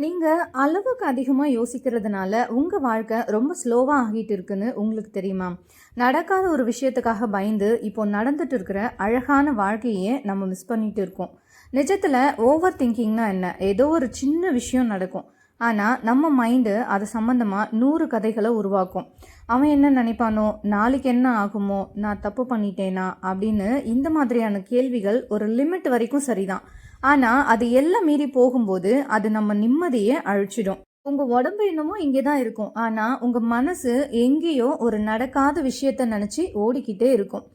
நீங்க அளவுக்கு அதிகமா யோசிக்கிறதுனால, உங்க வாழ்க்கை ரொம்ப ஸ்லோவா ஆகிட்டு இருக்குன்னு உங்களுக்கு தெரியுமா? நடக்காத ஒரு விஷயத்துக்காக பயந்து, இப்போ நடந்துட்டு இருக்கிற அழகான வாழ்க்கையே நம்ம மிஸ் பண்ணிட்டு இருக்கோம். நிஜத்துல ஓவர் திங்கிங்னா என்ன? ஏதோ ஒரு சின்ன விஷயம் நடக்கும். ஆனா, நம்ம மைண்டு அது சம்மந்தமா 100 கதைகள உருவாக்கும். அவன் என்ன நினைப்பானோ? நாளைக்கு என்ன ஆகுமோ? நான் தப்பு பண்ணிட்டேனா? அப்படின்னு இந்த மாதிரியான கேள்விகள் ஒரு லிமிட் வரைக்கும் சரிதான். ஆனா, அது எல்லாம் மீறி போகும்போது, அது நம்ம நிம்மதிய அழிச்சிடும். உங்க உடம்பு என்னமோ இங்கே தான் இருக்கும். ஆனா, உங்க மனசு எங்கேயோ ஒரு நடக்காத விஷயத்த நெனச்சு ஓடிக்கிட்டே இருக்கும்.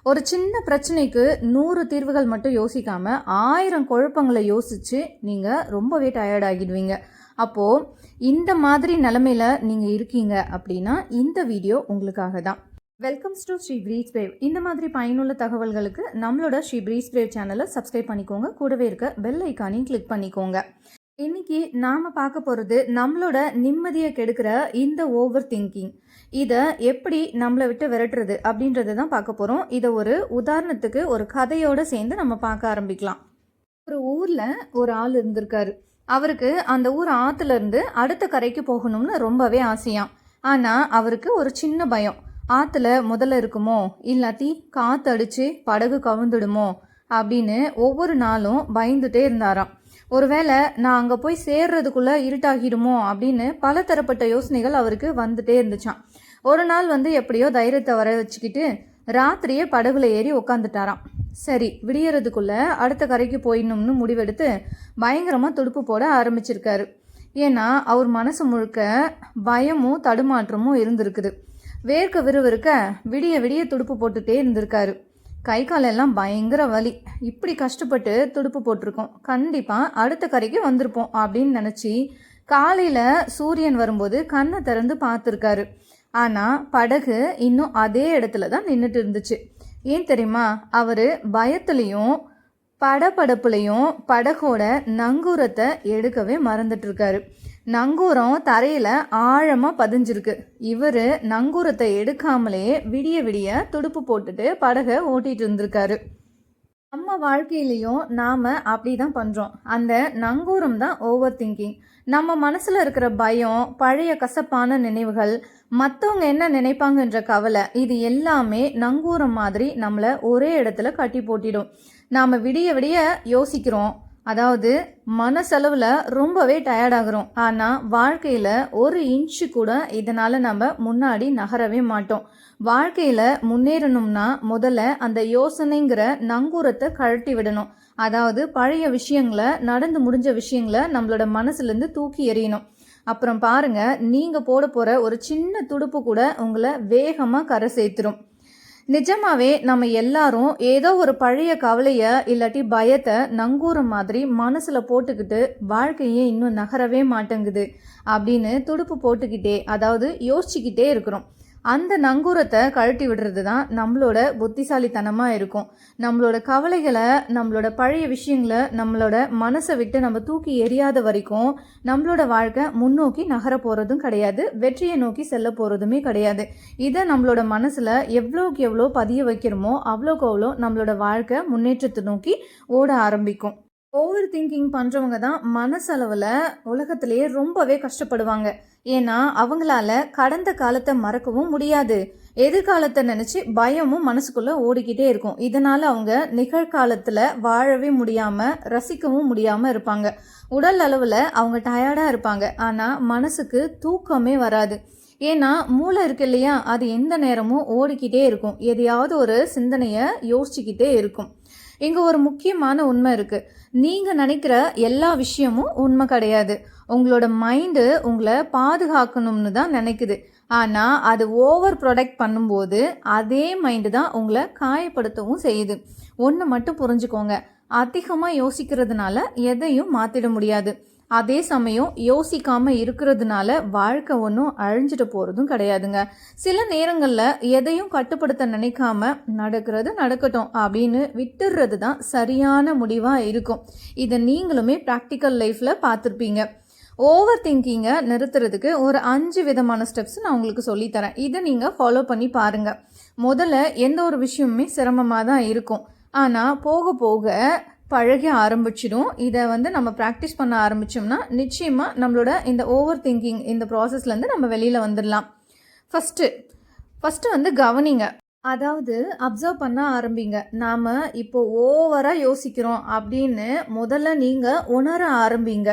ஒரு சின்ன பிரச்சனைக்கு 100 தீர்வுகள் மட்டும் யோசிக்காம, 1000 குழப்பங்கள யோசிச்சு, நீங்க ரொம்பவே டயர்ட் ஆகிடுவீங்க. அப்போ, இந்த மாதிரி நிலைமையில நீங்க இருக்கீங்க அப்படின்னா, இந்த வீடியோ உங்களுக்காக தான். Welcomes to Sri breeze brave. இந்த மாதிரி பயனுள்ள தகவல்களுக்கு நம்மளோட ஸ்ரீ பிரீஸ் பிரேவ் சேனலை சப்ஸ்கிரைப் பண்ணிக்கோங்க. கூடவே இருக்க பெல் ஐக்கானையும் கிளிக் பண்ணிக்கோங்க. இன்னைக்கு நாம பார்க்க போகிறது நம்மளோட நிம்மதியை கெடுக்கிற இந்த ஓவர் திங்கிங். இதை எப்படி நம்மளை விட்டு விரட்டுறது அப்படின்றத தான் பார்க்க போகிறோம். இதை ஒரு உதாரணத்துக்கு ஒரு கதையோடு சேர்ந்து நம்ம பார்க்க ஆரம்பிக்கலாம். ஒரு ஊரில் ஒரு ஆள் இருந்திருக்காரு. அவருக்கு அந்த ஊர் ஆற்றுல இருந்து அடுத்த கரைக்கு போகணும்னு ரொம்பவே ஆசையாம். ஆனால் அவருக்கு ஒரு சின்ன பயம். ஆற்றுல முதல்ல இருக்குமோ, இல்லாட்டி காற்று அடித்து படகு கவுந்துடுமோ அப்படின்னு ஒவ்வொரு நாளும் பயந்துட்டே இருந்தாராம். ஒருவேளை நான் அங்கே போய் சேர்றதுக்குள்ளே இருட்டாகிடுமோ அப்படின்னு பல தரப்பட்ட யோசனைகள் அவருக்கு வந்துட்டே இருந்துச்சான். ஒரு நாள் எப்படியோ தைரியத்தை வர வச்சுக்கிட்டு ராத்திரியே படகுல ஏறி உக்காந்துட்டாராம். சரி, விடியறதுக்குள்ள அடுத்த கரைக்கு போயிடணும்னு முடிவெடுத்து பயங்கரமாக துடுப்பு போட ஆரம்பிச்சிருக்காரு. ஏன்னா அவர் மனசு முழுக்க பயமும் தடுமாற்றமும் இருந்திருக்குது. வேர்க்க விறுவிறுக்க விடிய விடிய துடுப்பு போட்டுட்டே இருந்திருக்காரு. கை காலெல்லாம் பயங்கர வலி. இப்படி கஷ்டப்பட்டு துடுப்பு போட்டிருக்கோம், கண்டிப்பாக அடுத்த கரைக்கு வந்திருப்போம் அப்படின்னு நினச்சி காலையில் சூரியன் வரும்போது கண்ணை திறந்து பார்த்துருக்காரு. ஆனால் படகு இன்னும் அதே இடத்துல தான் நின்றுட்டு இருந்துச்சு. ஏன் தெரியுமா? அவர் பயத்துலேயும் படபடப்புலையும் படகோட நங்கூரத்தை எடுக்கவே மறந்துட்டு இருக்காரு. நங்கூரம் தரையில் ஆழமாக பதிஞ்சிருக்கு. இவர் நங்கூரத்தை எடுக்காமலே விடிய விடிய துடுப்பு போட்டுட்டு படகை ஓட்டிகிட்டு இருந்திருக்காரு. நம்ம வாழ்க்கையிலையும் நாம் அப்படி தான் பண்ணுறோம். அந்த நங்கூரம் தான் ஓவர் திங்கிங். நம்ம மனசில் இருக்கிற பயம், பழைய கசப்பான நினைவுகள், மற்றவங்க என்ன நினைப்பாங்கன்ற கவலை, இது எல்லாமே நங்கூரம் மாதிரி நம்மளை ஒரே இடத்துல கட்டி போட்டிடும். நாம் விடிய விடிய யோசிக்கிறோம், அதாவது மனசளவில் ரொம்பவே டயர்டாகிறோம். ஆனால் வாழ்க்கையில் ஒரு இன்ச்சு கூட இதனால் நம்ம முன்னாடி நகரவே மாட்டோம். வாழ்க்கையில் முன்னேறணும்னா முதல்ல அந்த யோசனைங்கிற நங்கூரத்தை கழட்டி விடணும். அதாவது பழைய விஷயங்களை, நடந்து முடிஞ்ச விஷயங்களை நம்மளோட மனசுலேருந்து தூக்கி எறியணும். அப்புறம் பாருங்க, நீங்கள் போட போகிற ஒரு சின்ன துடுப்பு கூட உங்களை வேகமாக கரை சேர்த்துரும். நிஜமாவே நம்ம எல்லாரும் ஏதோ ஒரு பழைய கவலையை இல்லாட்டி பயத்தை நங்கூரம் மாதிரி மனசில் போட்டுக்கிட்டு வாழ்க்கையே இன்னும் நகரவே மாட்டேங்குது அப்படின்னு துடுப்பு போட்டுக்கிட்டே, அதாவது யோசிச்சுக்கிட்டே இருக்கிறோம். அந்த நங்கூரத்தை கழட்டி விடுறது தான் நம்மளோட புத்திசாலித்தனமாக இருக்கும். நம்மளோட கவலைகளை, நம்மளோட பழைய விஷயங்களை நம்மளோட மனசை விட்டு நம்ம தூக்கி எறியாத வரைக்கும் நம்மளோட வாழ்க்கை முன்னோக்கி நகர போகிறதும் கிடையாது, வெற்றியை நோக்கி செல்ல போகிறதுமே கிடையாது. இதை நம்மளோட மனசில் எவ்வளோக்கு எவ்வளோ பதிய வைக்கிறோமோ அவ்வளோக்கு அவ்வளோ நம்மளோட வாழ்க்கை முன்னேற்றத்தை நோக்கி ஓட ஆரம்பிக்கும். ஓவர் திங்கிங் பண்ணுறவங்க தான் மனசளவில் உலகத்திலேயே ரொம்பவே கஷ்டப்படுவாங்க. ஏன்னா அவங்களால கடந்த காலத்தை மறக்கவும் முடியாது, எதிர்காலத்தை நினச்சி பயமும் மனசுக்குள்ளே ஓடிக்கிட்டே இருக்கும். இதனால் அவங்க நிகழ்காலத்தில் வாழவே முடியாமல், ரசிக்கவும் முடியாமல் இருப்பாங்க. உடல் அளவில் அவங்க டயர்டாக இருப்பாங்க, ஆனால் மனசுக்கு தூக்கமே வராது. ஏன்னா மூளை இருக்கு இல்லையா, அது எந்த நேரமும் ஓடிக்கிட்டே இருக்கும், எதையாவது ஒரு சிந்தனையை யோசிச்சுக்கிட்டே இருக்கும். இங்கே ஒரு முக்கியமான உண்மை இருக்குது. நீங்கள் நினைக்கிற எல்லா விஷயமும் உண்மை கிடையாது. உங்களோட மைண்டு உங்களை பாதுகாக்கணும்னு தான் நினைக்குது. ஆனால் அது ஓவர் ப்ரொடக்ட் பண்ணும்போது அதே மைண்டு தான் உங்களை காயப்படுத்தவும் செய்யுது. ஒன்று மட்டும் புரிஞ்சுக்கோங்க, அதிகமாக யோசிக்கிறதுனால எதையும் மாற்றிட முடியாது. அதே சமயம் யோசிக்காமல் இருக்கிறதுனால வாழ்க்கை ஒன்றும் அழிஞ்சிட்டு போகிறதும் கிடையாதுங்க. சில நேரங்களில் எதையும் கட்டுப்படுத்த நினைக்காம நடக்கிறது நடக்கட்டும் அப்படின்னு விட்டுடுறது தான் சரியான முடிவாக இருக்கும். இதை நீங்களுமே ப்ராக்டிக்கல் லைஃப்பில் பார்த்துருப்பீங்க. ஓவர் திங்கிங்கை நிறுத்துறதுக்கு ஒரு 5 விதமான ஸ்டெப்ஸ் நான் உங்களுக்கு சொல்லித்தரேன். இதை நீங்கள் ஃபாலோ பண்ணி பாருங்கள். முதல்ல எந்த ஒரு விஷயமுமே சிரமமாக தான் இருக்கும். ஆனால் போக போக பழக ஆரம்பிச்சிடும். இதை வந்து நம்ம ப்ராக்டிஸ் பண்ண ஆரம்பித்தோம்னா நிச்சயமாக நம்மளோட இந்த ஓவர் திங்கிங் இந்த ப்ராசஸ்லேருந்து நம்ம வெளியில் வந்துடலாம். ஃபஸ்ட்டு வந்து கவனிங்க. அதாவது அப்சர்வ் பண்ண ஆரம்பிங்க. நாம் இப்போ ஓவராக யோசிக்கிறோம் அப்படின்னு முதல்ல நீங்கள் உணர ஆரம்பிங்க.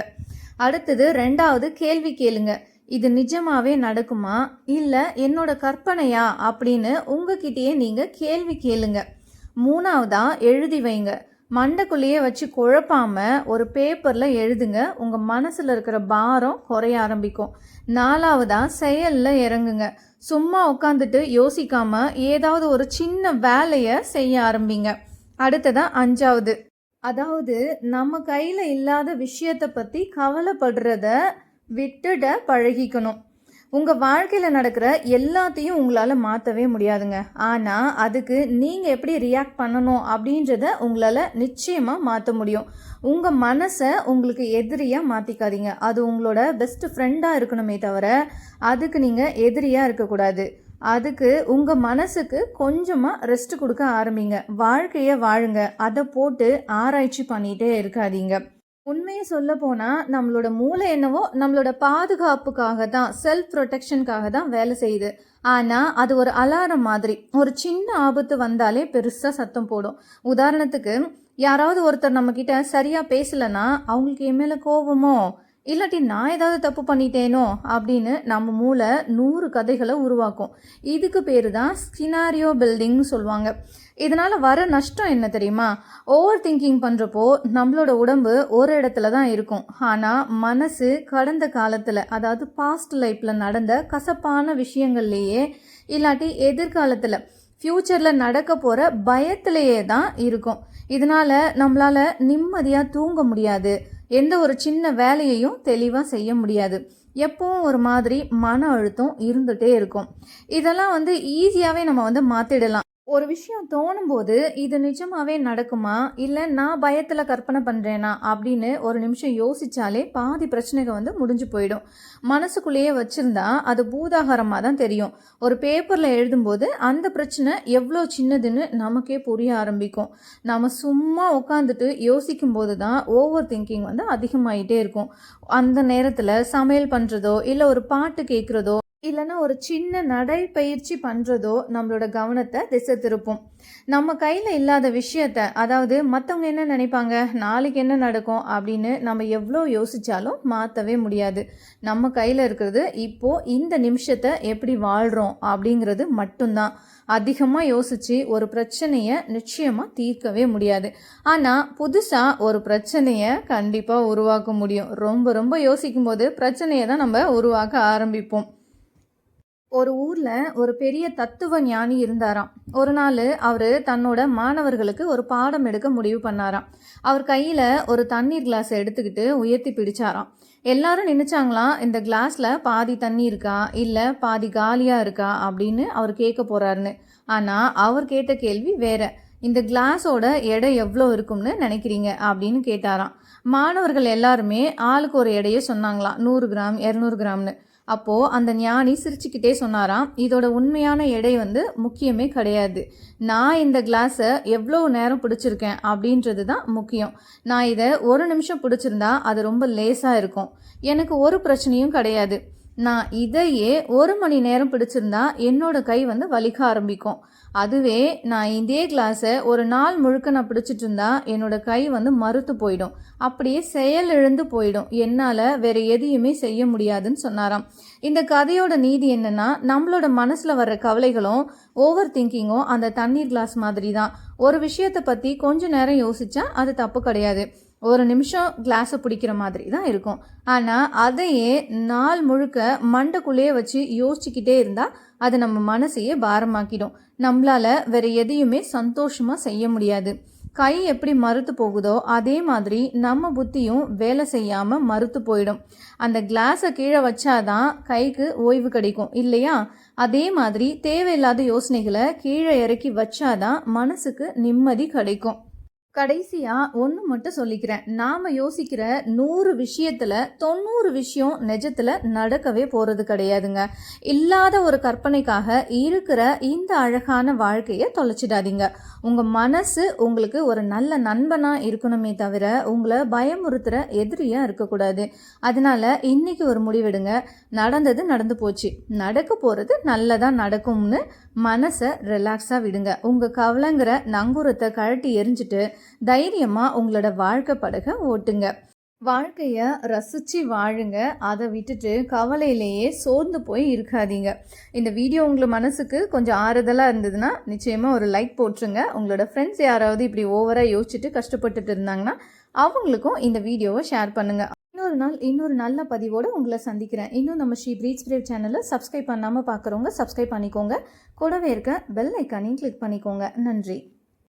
அடுத்தது 2வது கேள்வி கேளுங்க. இது நிஜமாவே நடக்குமா இல்லை என்னோட கற்பனையா அப்படின்னு உங்ககிட்டயே நீங்கள் கேள்வி கேளுங்க. 3வதா எழுதி வைங்க. மண்டைக்குள்ளேயே வச்சு குழப்பாம ஒரு பேப்பரில் எழுதுங்க. உங்கள் மனசில் இருக்கிற பாரம் குறைய ஆரம்பிக்கும். 4வதா செயலில் இறங்குங்க. சும்மா உட்காந்துட்டு யோசிக்காம ஏதாவது ஒரு சின்ன வேலையை செய்ய ஆரம்பிங்க. அடுத்ததா 5வது, அதாவது நம்ம கையில் இல்லாத விஷயத்தை பற்றி கவலைப்படுறத விட்டுட பழகிக்கணும். உங்கள் வாழ்க்கையில் நடக்கிற எல்லாத்தையும் உங்களால் மாற்றவே முடியாதுங்க. ஆனால் அதுக்கு நீங்கள் எப்படி ரியாக்ட் பண்ணணும் அப்படின்றத உங்களால் நிச்சயமாக மாற்ற முடியும். உங்கள் மனசை உங்களுக்கு எதிரியாக மாற்றிக்காதீங்க. அது உங்களோட பெஸ்ட் ஃப்ரெண்டாக இருக்கணுமே தவிர அதுக்கு நீங்கள் எதிரியாக இருக்கக்கூடாது. அதுக்கு உங்கள் மனசுக்கு கொஞ்சமாக ரெஸ்ட் கொடுக்க ஆரம்பிங்க. வாழ்க்கையை வாழுங்க. அதை போட்டு ஆராய்ச்சி பண்ணிகிட்டே இருக்காதீங்க. உண்மையை சொல்ல போனால் நம்மளோட மூளை என்னவோ நம்மளோட பாதுகாப்புக்காக தான், செல்ஃப் ப்ரொடெக்ஷனுக்காக தான் வேலை செய்யுது. ஆனால் அது ஒரு அலாரம் மாதிரி. ஒரு சின்ன ஆபத்து வந்தாலே பெருசாக சத்தம் போடும். உதாரணத்துக்கு யாராவது ஒருத்தர் நம்மக்கிட்ட சரியாக பேசலைன்னா அவங்களுக்கு என் மேலே கோபமோ இல்லாட்டி நான் ஏதாவது தப்பு பண்ணிட்டேனோ அப்படின்னு நம்ம மூளை 100 கதைகளை உருவாக்கும். இதுக்கு பேர் தான் ஸ்கினாரியோ பில்டிங்னு சொல்லுவாங்க. இதனால் வர நஷ்டம் என்ன தெரியுமா? ஓவர் திங்கிங் பண்ணுறப்போ நம்மளோட உடம்பு ஒரு இடத்துல தான் இருக்கும். ஆனால் மனசு கடந்த காலத்தில், அதாவது பாஸ்ட் லைஃப்பில் நடந்த கசப்பான விஷயங்கள்லேயே இல்லாட்டி எதிர்காலத்தில் ஃப்யூச்சரில் நடக்க போகிற பயத்திலேயே தான் இருக்கும். இதனால் நம்மளால் நிம்மதியாக தூங்க முடியாது. எந்த ஒரு சின்ன வேலையையும் தெளிவாக செய்ய முடியாது. எப்பவும் ஒரு மாதிரி மன அழுத்தம் இருந்துகிட்டே இருக்கும். இதெல்லாம் வந்து ஈஸியாகவே நம்ம வந்து மாற்றிடலாம். ஒரு விஷயம் தோணும் போது இது நிஜமாவே நடக்குமா இல்லை நான் பயத்தில் கற்பனை பண்ணுறேனா அப்படின்னு ஒரு நிமிஷம் யோசித்தாலே பாதி பிரச்சனைகள் வந்து முடிஞ்சு போயிடும். மனசுக்குள்ளேயே வச்சுருந்தா அது பூதாகாரமாக தான் தெரியும். ஒரு பேப்பரில் எழுதும்போது அந்த பிரச்சனை எவ்வளோ சின்னதுன்னு நமக்கே புரிய ஆரம்பிக்கும். நம்ம சும்மா உட்காந்துட்டு யோசிக்கும் போது தான் ஓவர் திங்கிங் வந்து அதிகமாகிட்டே இருக்கும். அந்த நேரத்தில் சமையல் பண்ணுறதோ இல்லை ஒரு பாட்டு கேட்குறதோ இல்லைன்னா ஒரு சின்ன நடைப்பயிற்சி பண்ணுறதோ நம்மளோட கவனத்தை திசை திருப்பும். நம்ம கையில் இல்லாத விஷயத்த, அதாவது மற்றவங்க என்ன நினைப்பாங்க, நாளைக்கு என்ன நடக்கும் அப்படின்னு நம்ம எவ்வளோ யோசித்தாலும் மாற்றவே முடியாது. நம்ம கையில் இருக்கிறது இப்போது இந்த நிமிஷத்தை எப்படி வாழ்கிறோம் அப்படிங்கிறது மட்டும்தான். அதிகமாக யோசித்து ஒரு பிரச்சனையை நிச்சயமாக தீர்க்கவே முடியாது. ஆனால் புதுசாக ஒரு பிரச்சனையை கண்டிப்பாக உருவாக்க முடியும். ரொம்ப ரொம்ப யோசிக்கும் போது பிரச்சனையை தான் நம்ம உருவாக்க ஆரம்பிப்போம். ஒரு ஊரில் ஒரு பெரிய தத்துவ ஞானி இருந்தாராம். ஒரு நாள் அவர் தன்னோட மாணவர்களுக்கு ஒரு பாடம் எடுக்க முடிவு பண்ணாராம். அவர் கையில் ஒரு தண்ணீர் கிளாஸை எடுத்துக்கிட்டு உயர்த்தி பிடிச்சாராம். எல்லாரும் நினைச்சாங்களாம், இந்த கிளாஸில் பாதி தண்ணி இருக்கா இல்லை பாதி காலியாக இருக்கா அப்படின்னு அவர் கேட்க போகிறாருன்னு. ஆனால் அவர் கேட்ட கேள்வி வேற. இந்த கிளாஸோட எடை எவ்வளோ இருக்கும்னு நினைக்கிறீங்க அப்படின்னு கேட்டாராம். மாணவர்கள் எல்லாருமே ஆளுக்கு ஒரு எடையை சொன்னாங்களாம், 100 கிராம் 200 கிராம்னு. அப்போது அந்த ஞானி சிரிச்சுக்கிட்டே சொன்னாராம், இதோட உண்மையான எடை வந்து முக்கியமே கிடையாது. நான் இந்த கிளாஸை எவ்வளோ நேரம் பிடிச்சிருக்கேன் அப்படின்றது தான் முக்கியம். நான் இதை ஒரு நிமிஷம் பிடிச்சிருந்தா அது ரொம்ப லேசாக இருக்கும், எனக்கு ஒரு பிரச்சனையும் கிடையாது. நான் இதையே 1 மணி நேரம் பிடிச்சிருந்தா என்னோட கை வந்து வலிக்க ஆரம்பிக்கும். அதுவே நான் இதே கிளாஸை ஒரு நாள் முழுக்க நான் பிடிச்சிட்டு இருந்தா என்னோட கை வந்து மறுத்து போயிடும், அப்படியே செயலிழந்து போயிடும், என்னால் வேற எதையுமே செய்ய முடியாதுன்னு சொன்னாராம். இந்த கதையோட நீதி என்னன்னா, நம்மளோட மனசில் வர்ற கவலைகளும் ஓவர் திங்கிங்கும் அந்த தண்ணீர் கிளாஸ் மாதிரி தான். ஒரு விஷயத்தை பற்றி கொஞ்ச நேரம் யோசிச்சா அது தப்பு கிடையாது, ஒரு நிமிஷம் கிளாஸை பிடிக்கிற மாதிரி தான் இருக்கும். ஆனால் அதையே நாள் முழுக்க மண்டைக்குள்ளேயே வச்சு யோசிச்சுக்கிட்டே இருந்தால் அது நம்ம மனசையே பாரமாக்கிடும். நம்மளால் வேற எதையுமே சந்தோஷமாக செய்ய முடியாது. கை எப்படி மறுத்து போகுதோ அதே மாதிரி நம்ம புத்தியும் வேலை செய்யாமல் மறுத்து போயிடும். அந்த கிளாஸை கீழே வச்சாதான் கைக்கு ஓய்வு கிடைக்கும் இல்லையா? அதே மாதிரி தேவையில்லாத யோசனைகளை கீழே இறக்கி வச்சாதான் மனசுக்கு நிம்மதி கிடைக்கும். கடைசியா ஒன்று மட்டும் சொல்லிக்கிறேன். நாம யோசிக்கிற 100 விஷயத்துல 90 விஷயம் நிஜத்துல நடக்கவே போறது கிடையாதுங்க. இல்லாத ஒரு கற்பனைக்காக இருக்கிற இந்த அழகான வாழ்க்கையை தொலைச்சிடாதீங்க. உங்க மனசு உங்களுக்கு ஒரு நல்ல நண்பனா இருக்கணுமே தவிர உங்களை பயமுறுத்துற எதிரியா இருக்கக்கூடாது. அதனால இன்னைக்கு ஒரு முடிவெடுங்க. நடந்தது நடந்து போச்சு, நடக்க போறது நல்லதா நடக்கும்னு மனசை ரிலாக்ஸா விடுங்க. உங்க கவலைங்கிற நங்கூரத்தை கழட்டி எரிஞ்சிட்டு தைரியமா உங்களோட வாழ்க்கை படகை ஓட்டுங்க. வாழ்க்கையை ரசித்து வாழுங்க. அதை விட்டுட்டு கவலையிலேயே சோர்ந்து போய் இருக்காதீங்க. இந்த வீடியோ உங்கள் மனசுக்கு கொஞ்சம் ஆறுதலாக இருந்ததுன்னா நிச்சயமாக ஒரு லைக் போட்டுருங்க. உங்களோட ஃப்ரெண்ட்ஸ் யாராவது இப்படி ஓவராக யோசிச்சுட்டு கஷ்டப்பட்டுட்டு இருந்தாங்கன்னா அவங்களுக்கும் இந்த வீடியோவை ஷேர் பண்ணுங்கள். இன்னொரு நாள் இன்னொரு நல்ல பதிவோடு உங்களை சந்திக்கிறேன். இன்னும் நம்ம ஸ்ரீ பிரீத் ஸ்பிரிட் சேனலை சப்ஸ்கிரைப் பண்ணாமல் பார்க்குறவங்க சப்ஸ்கிரைப் பண்ணிக்கோங்க. கூடவே இருக்க பெல் ஐக்கானையும் கிளிக் பண்ணிக்கோங்க. நன்றி.